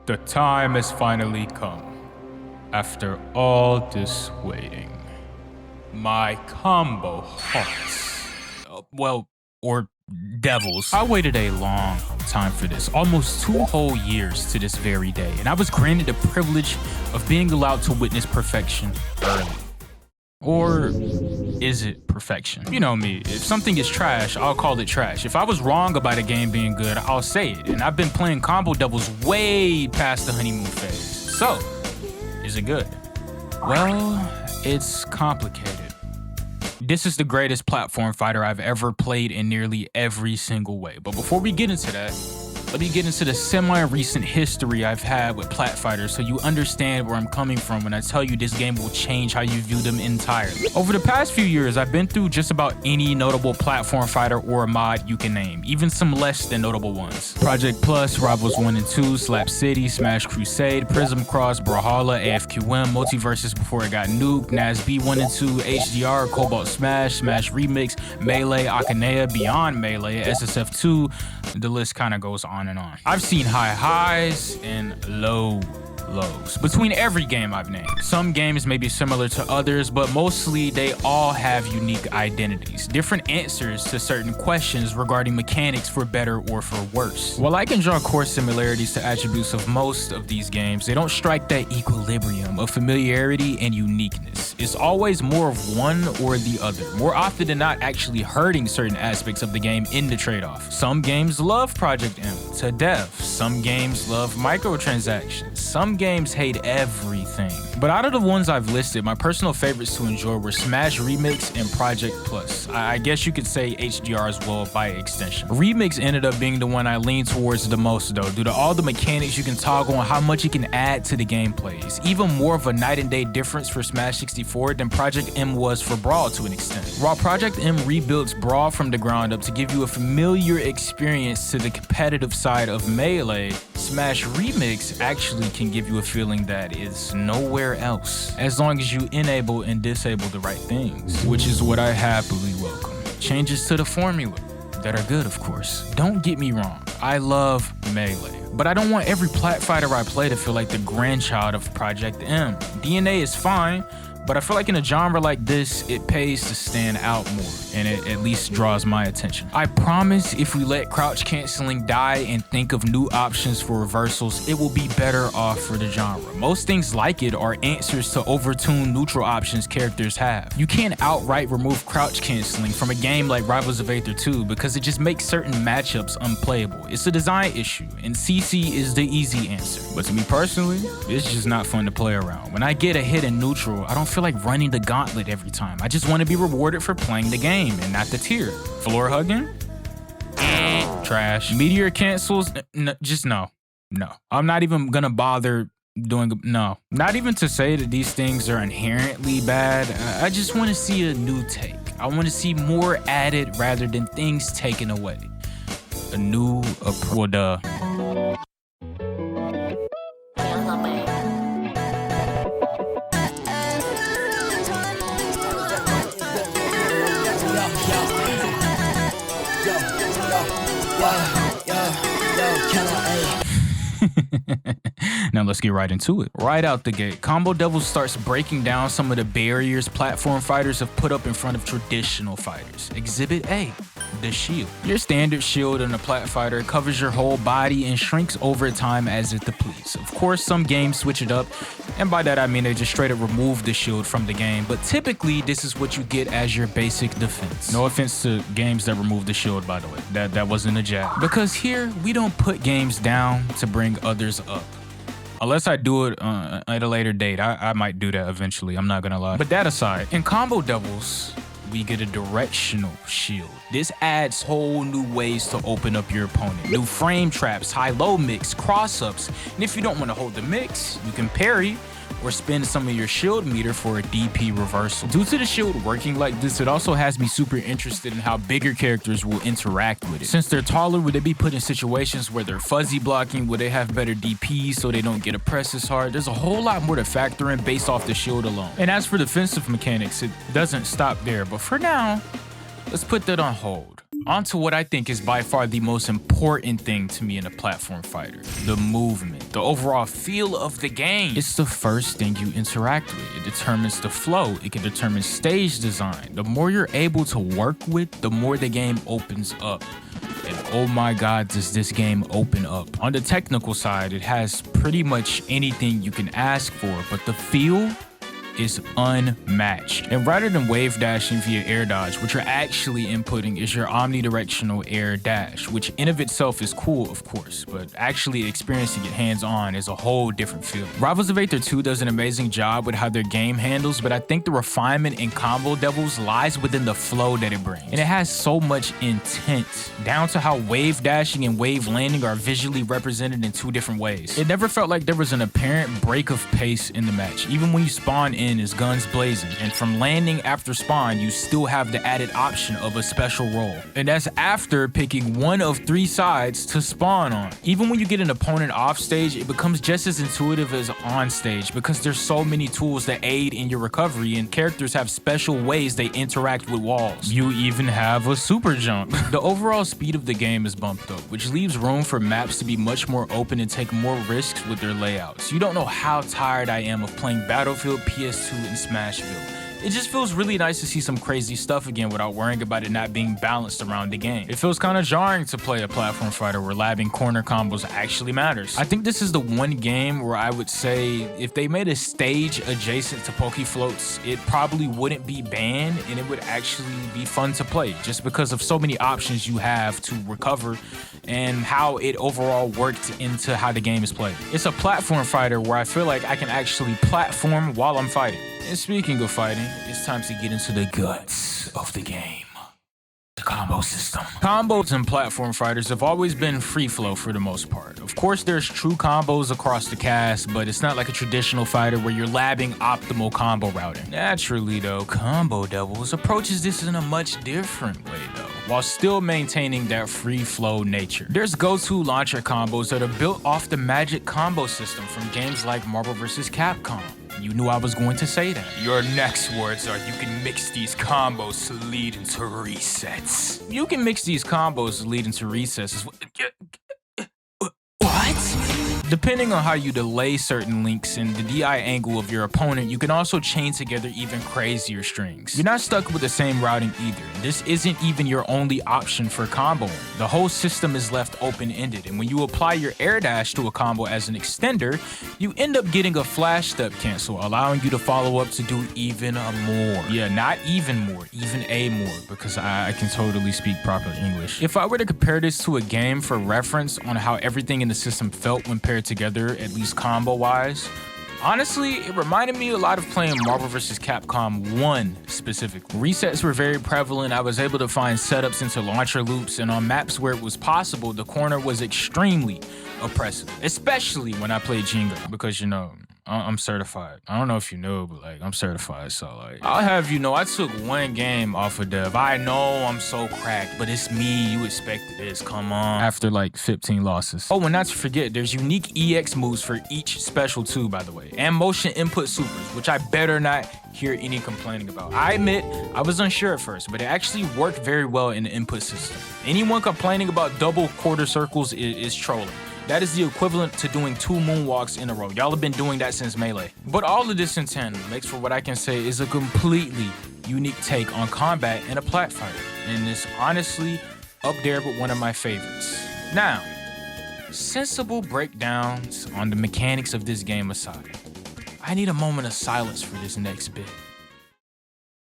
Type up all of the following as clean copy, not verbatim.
The time has finally come. After all this waiting, my combo hearts, or devils. I waited a long time for this, almost 2 whole years to this very day, and I was granted the privilege of being allowed to witness perfection early. Or is it perfection? You know me, if something is trash, I'll call it trash. If I was wrong about a game being good, I'll say it. And I've been playing Combo Devils way past the honeymoon phase. So, is it good? Well, it's complicated. This is the greatest platform fighter I've ever played in nearly every single way. But before we get into that, let me get into the semi-recent history I've had with plat fighters so you understand where I'm coming from when I tell you this game will change how you view them entirely. Over the past few years, I've been through just about any notable platform fighter or mod you can name, even some less than notable ones. Project Plus, Rivals 1 and 2, Slap City, Smash Crusade, Prism Cross, Brawlhalla, AFQM, Multiverses before it got nuked, NASB 1 and 2, HDR, Cobalt Smash, Smash Remix, Melee, Akanea, Beyond Melee, SSF2, the list kind of goes on and on. I've seen high highs and low lows between every game I've named. Some games may be similar to others, but mostly they all have unique identities, different answers to certain questions regarding mechanics for better or for worse. While I can draw core similarities to attributes of most of these games, they don't strike that equilibrium of familiarity and uniqueness. It's always more of one or the other, more often than not actually hurting certain aspects of the game in the trade-off. Some games love Project M to death. Some games love microtransactions. Some games hate everything. But out of the ones I've listed, my personal favorites to enjoy were Smash Remix and Project Plus. I guess you could say HDR as well by extension. Remix ended up being the one I leaned towards the most though, due to all the mechanics you can toggle and how much you can add to the gameplay. It's even more of a night and day difference for Smash 64 than Project M was for Brawl to an extent. While Project M rebuilds Brawl from the ground up to give you a familiar experience to the competitive side of Melee, Smash Remix actually can give you a feeling that is nowhere else, as long as you enable and disable the right things, which is what I happily welcome. Changes to the formula that are good, of course. Don't get me wrong, I love Melee, but I don't want every plat fighter I play to feel like the grandchild of Project M. DNA is fine, but I feel like in a genre like this, it pays to stand out more, and it at least draws my attention. I promise if we let crouch canceling die and think of new options for reversals, it will be better off for the genre. Most things like it are answers to overtuned neutral options characters have. You can't outright remove crouch canceling from a game like Rivals of Aether 2 because it just makes certain matchups unplayable. It's a design issue, and CC is the easy answer. But to me personally, it's just not fun to play around. When I get a hit in neutral, I don't feel like running the gauntlet every time. I just want to be rewarded for playing the game and not the tier. Floor hugging? Trash. Meteor cancels? Just no. No. I'm not even gonna bother doing, no. Not even to say that these things are inherently bad. I just want to see a new take. I want to see more added rather than things taken away. A new approach. Now let's get right into it. Right out the gate, Combo Devils starts breaking down some of the barriers platform fighters have put up in front of traditional fighters. Exhibit A, the shield. Your standard shield on a plat fighter covers your whole body and shrinks over time as it depletes. Of course, some games switch it up, and by that I mean they just straight up remove the shield from the game, but typically this is what you get as your basic defense. No offense to games that remove the shield, by the way. That wasn't a jab. Because here, we don't put games down to bring others up. Unless I do it at a later date. I might do that eventually, I'm not gonna lie. But that aside, in Combo Devils, we get a directional shield. This adds whole new ways to open up your opponent. New frame traps, high-low mix, cross-ups, and if you don't want to hold the mix, you can parry, or spend some of your shield meter for a DP reversal. Due to the shield working like this, it also has me super interested in how bigger characters will interact with it. Since they're taller, would they be put in situations where they're fuzzy blocking? Would they have better DPs so they don't get oppressed as hard? There's a whole lot more to factor in based off the shield alone. And as for defensive mechanics, it doesn't stop there, but for now, let's put that on hold. On to what I think is by far the most important thing to me in a platform fighter: the movement, the overall feel of the game. It's the first thing you interact with. It determines the flow. It can determine stage design. The more you're able to work with, the more the game opens up. And oh my god, does this game open up. On the technical side, it has pretty much anything you can ask for, but the feel is unmatched. And rather than wave dashing via air dodge, what you're actually inputting is your omnidirectional air dash, which in of itself is cool, of course, but actually experiencing it hands-on is a whole different feel. Rivals of Aether 2 does an amazing job with how their game handles, but I think the refinement in Combo Devils lies within the flow that it brings. And it has so much intent, down to how wave dashing and wave landing are visually represented in two different ways. It never felt like there was an apparent break of pace in the match. Even when you spawn in is guns blazing, and from landing after spawn, you still have the added option of a special roll. And that's after picking one of 3 sides to spawn on. Even when you get an opponent off stage, it becomes just as intuitive as on stage because there's so many tools that aid in your recovery, and characters have special ways they interact with walls. You even have a super jump. The overall speed of the game is bumped up, which leaves room for maps to be much more open and take more risks with their layouts. You don't know how tired I am of playing Battlefield, PS2, and Smashville. It just feels really nice to see some crazy stuff again without worrying about it not being balanced around the game. It feels kind of jarring to play a platform fighter where labbing corner combos actually matters. I think this is the one game where I would say if they made a stage adjacent to Poke Floats, it probably wouldn't be banned and it would actually be fun to play just because of so many options you have to recover and how it overall worked into how the game is played. It's a platform fighter where I feel like I can actually platform while I'm fighting. And speaking of fighting, it's time to get into the guts of the game. The combo system. Combos in platform fighters have always been free flow for the most part. Of course, there's true combos across the cast, but it's not like a traditional fighter where you're labbing optimal combo routing. Naturally though, Combo Devils approaches this in a much different way though, while still maintaining that free flow nature. There's go-to launcher combos that are built off the magic combo system from games like Marvel vs. Capcom. You knew I was going to say that. Your next words are you can mix these combos to lead into resets. You can mix these combos to lead into resets. What? Depending on how you delay certain links and the DI angle of your opponent, you can also chain together even crazier strings. You're not stuck with the same routing either. This isn't even your only option for comboing. The whole system is left open-ended, and when you apply your air dash to a combo as an extender, you end up getting a flash step cancel, allowing you to follow up to do even more. Yeah, not even more, even a more, because I can totally speak proper English. If I were to compare this to a game for reference on how everything in the system felt when paired together, at least combo-wise, honestly, it reminded me a lot of playing Marvel vs. Capcom 1 specifically. Resets were very prevalent. I was able to find setups into launcher loops, and on maps where it was possible, the corner was extremely oppressive, especially when I played Jenga, because, you know, I'm certified. I don't know if you know, but like I'm certified, so like I'll have you know I took 1 game off of Dev. I know I'm so cracked, but it's me. You expected this, come on. After like 15 losses. Oh, and not to forget, there's unique EX moves for each special too, by the way, and motion input supers, which I better not hear any complaining about. I admit I was unsure at first, but it actually worked very well in the input system. Anyone complaining about double quarter circles is trolling. That is the equivalent to doing 2 moonwalks in a row. Y'all have been doing that since Melee. But all of this in tandem makes for what I can say is a completely unique take on combat in a plat fighter. And it's honestly up there with one of my favorites. Now, sensible breakdowns on the mechanics of this game aside, I need a moment of silence for this next bit.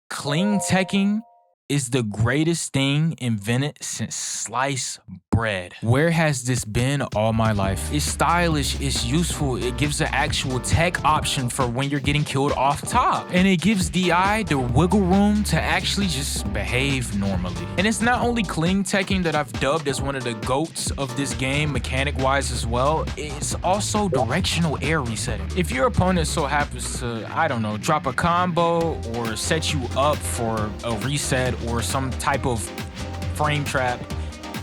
Clean teching is the greatest thing invented since sliced bread. Where has this been all my life? It's stylish, it's useful, it gives an actual tech option for when you're getting killed off top. And it gives DI the wiggle room to actually just behave normally. And it's not only cling teching that I've dubbed as one of the GOATs of this game mechanic-wise as well, it's also directional air resetting. If your opponent so happens to, I don't know, drop a combo or set you up for a reset or some type of frame trap,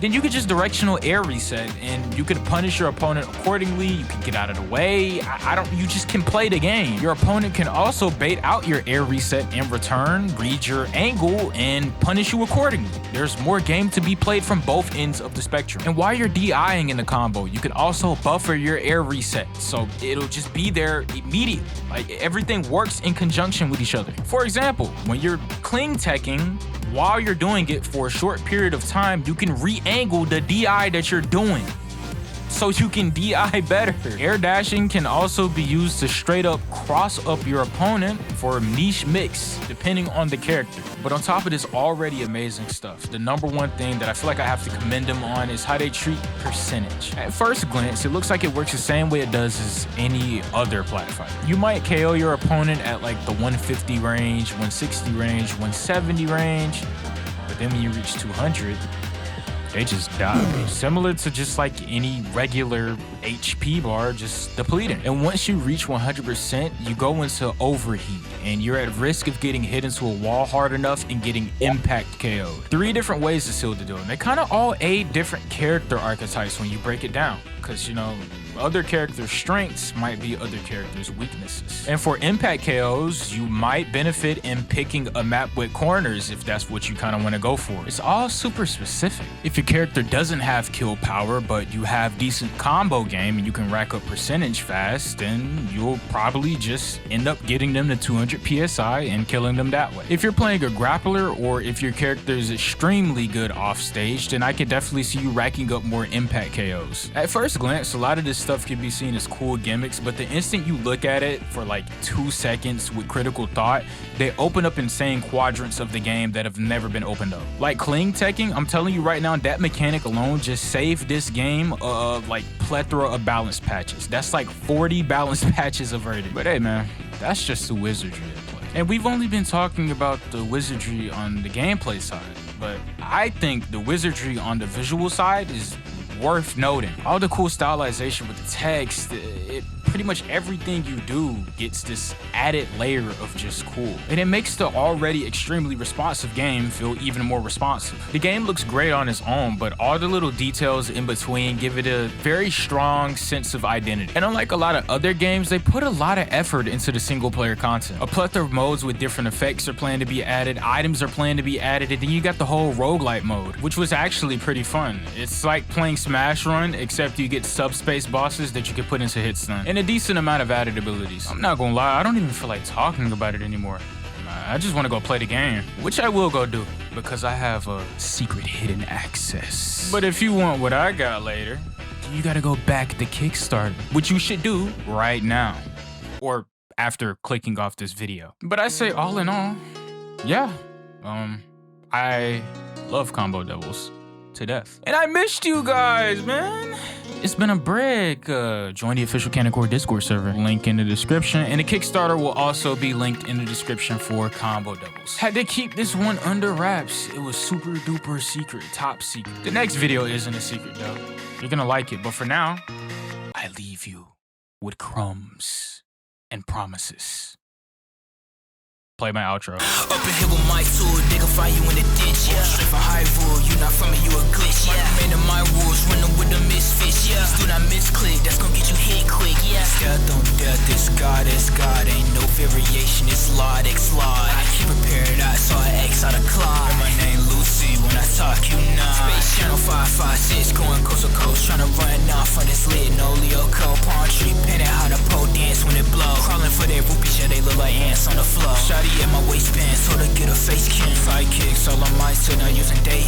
then you could just directional air reset and you could punish your opponent accordingly. You can get out of the way. You just can play the game. Your opponent can also bait out your air reset in return, read your angle, and punish you accordingly. There's more game to be played from both ends of the spectrum. And while you're DIing in the combo, you can also buffer your air reset, so it'll just be there immediately. Like, everything works in conjunction with each other. For example, when you're cling teching, while you're doing it for a short period of time, you can re-angle the DI that you're doing so you can DI better. Air dashing can also be used to straight up cross up your opponent for a niche mix, depending on the character. But on top of this already amazing stuff, the number one thing that I feel like I have to commend them on is how they treat percentage. At first glance, it looks like it works the same way it does as any other platform. You might KO your opponent at like the 150 range, 160 range, 170 range, but then when you reach 200, they just die. Similar to just like any regular HP bar, just depleting. And once you reach 100%, you go into overheat and you're at risk of getting hit into a wall hard enough and getting impact KO'd. 3 different ways to seal the deal. And they kind of all aid different character archetypes when you break it down. Because, you know, other characters' strengths might be other characters' weaknesses. And for impact KOs, you might benefit in picking a map with corners if that's what you kind of want to go for. It's all super specific. If your character doesn't have kill power, but you have decent combo game and you can rack up percentage fast, then you'll probably just end up getting them to 200 PSI and killing them that way. If you're playing a grappler, or if your character is extremely good off stage, then I could definitely see you racking up more impact KOs. At first glance, a lot of this stuff can be seen as cool gimmicks, but the instant you look at it for like 2 seconds with critical thought, they open up insane quadrants of the game that have never been opened up. Like cling teching, I'm telling you right now, that mechanic alone just saved this game of like plethora of balance patches. That's like 40 balance patches averted. But hey man, that's just the wizardry at play. And we've only been talking about the wizardry on the gameplay side, but I think the wizardry on the visual side is worth noting. All the cool stylization with the text, pretty much everything you do gets this added layer of just cool. And it makes the already extremely responsive game feel even more responsive. The game looks great on its own, but all the little details in between give it a very strong sense of identity. And unlike a lot of other games, they put a lot of effort into the single player content. A plethora of modes with different effects are planned to be added, items are planned to be added, and then you got the whole roguelite mode, which was actually pretty fun. It's like playing Smash Run, except you get subspace bosses that you can put into hit stun, and a decent amount of added abilities. I'm not gonna lie, I don't even feel like talking about it anymore. I just want to go play the game, which I will go do, because I have a secret hidden access. But if you want what I got later, you gotta go back to Kickstarter, which you should do right now, or after clicking off this video. But I say all in all, yeah, I love Combo Devils to death. And I missed you guys, man. It's been a break. Join the official Canaccord Discord server. Link in the description. And the Kickstarter will also be linked in the description for Combo Devils. Had to keep this one under wraps. It was super duper secret, top secret. The next video isn't a secret though. You're gonna like it, but for now, I leave you with crumbs and promises. Play my outro. Up in here with my tool, they gon' find you in the ditch, yeah. Straight from Hyrule, you not from it, you a glitch, yeah. Man of my rules, running with the misfits, yeah. Do not misclick, that's gon' get you hit quick, yeah. Death on death, this God, ain't no variation, it's Lord X Lord. I keep prepared, I saw an X out of Claude. And my name Lucy, when I talk you nod. Space Channel 556, going coast to coast, tryna run off on this lid, no Leo Cole, palm tree, painted how the pole dance when it blow. Crawling for their rupees, yeah, they look like ants on the floor. Shawty at my waistband, so to get a face cam. Sidekicks all on my side, now using day